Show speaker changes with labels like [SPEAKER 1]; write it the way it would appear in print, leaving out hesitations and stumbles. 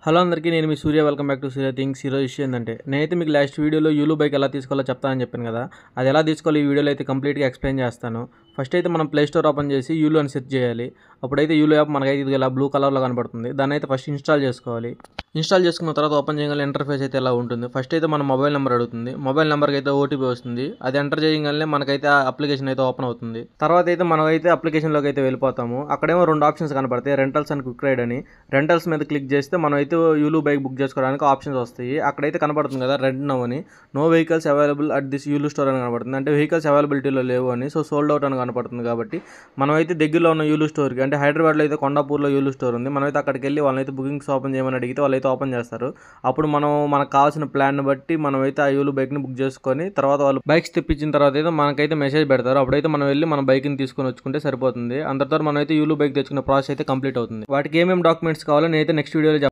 [SPEAKER 1] Hello అందరికీ నేను మీ Surya welcome back to Surya things. ఈరోజు విషయం ఏంటంటే నేనైతే మీకు లాస్ట్ వీడియోలో యూలు బైక్ ఎలా తీసుకోవాలో చెప్తానని చెప్పాను కదా. అది ఎలా తీసుకోవాలి ఈ వీడియోలో అయితే కంప్లీట్గా ఎక్స్ప్లెయిన్ చేస్తాను. ఫస్ట్ అయితే మనం ప్లే స్టోర్ ఓపెన్ చేసి యూలు అని సెర్చ్ చేయాలి. అప్పుడైతే యూలు యాప్ మనకైతే ఇది ఇలా బ్లూ కలర్లో కనబడుతుంది. దాన్ని అయితే ఫస్ట్ ఇన్స్టాల్ చేసుకోవాలి. ఇన్స్టాల్ చేసుకున్న తర్వాత ఓపెన్ చేయగానే ఇంటర్ఫేస్ అయితే ఎలా ఉంటుంది. ఫస్ట్ అయితే మన మొబైల్ నెంబర్ అడుగుతుంది. మొబైల్ నెంబర్కి అయితే ఓటీపీ వస్తుంది. అది ఎంటర్ చేయగానే మనకైతే ఆ అప్లికేషన్ అయితే ఓపెన్ అవుతుంది. తర్వాత అయితే మనమైతే అప్లికేషన్లోకి అయితే వెళ్ళిపోతాము. అక్కడేమో రెండు ఆప్షన్స్ కనపడతాయి, రెంటల్స్ అండ్ క్విక్ రైడ్ అని. రెంటల్స్ మీద క్లిక్ చేస్తే మనం అయితే యూలు బైక్ బుక్ చేసుకోవడానికి ఆప్షన్స్ వస్తాయి. అక్కడైతే కనబడుతుంది కదా రెంట్ నౌ అని, no vehicles available at this Yulu store అని కనబడుతుంది. అంటే వెహికల్స్ అవైలబిలిటీలో లేవు అని, సో సోల్డ్ అవుట్ అని కనపడుతుంది. కాబట్టి మనమైతే దగ్గరలో ఉన్న యూలు స్టోర్కి, అంటే హైదరాబాద్లో అయితే కొండాపూర్లో యూలు స్టోర్ ఉంది, మనమైతే అక్కడికి వెళ్ళి వాళ్ళైతే బుకింగ్స్ ఓపెన్ చేయమని అడిగితే వాళ్ళైతే ఓపెన్ చేస్తారు. అప్పుడు మనకు కావాల్సిన ప్లాన్ బట్టి మనమైతే ఆ యూలు బైక్ని బుక్ చేసుకొని తర్వాత వాళ్ళు బైక్స్ తెప్పించిన తర్వాత అయితే మనకైతే మెసేజ్ పెడతారు. అప్పుడైతే మనం వెళ్ళి మన బైక్ని తీసుకొని వచ్చుకుంటే సరిపోతుంది. అంతతో మనమైతే యూలు బైక్ తెచ్చుకున్న ప్రాసెస్ అయితే కంప్లీట్ అవుతుంది. వాటికి ఏమేమి డాక్యుమెంట్స్ కావాలో నేనైతే నెక్స్ట్ వీడియోలో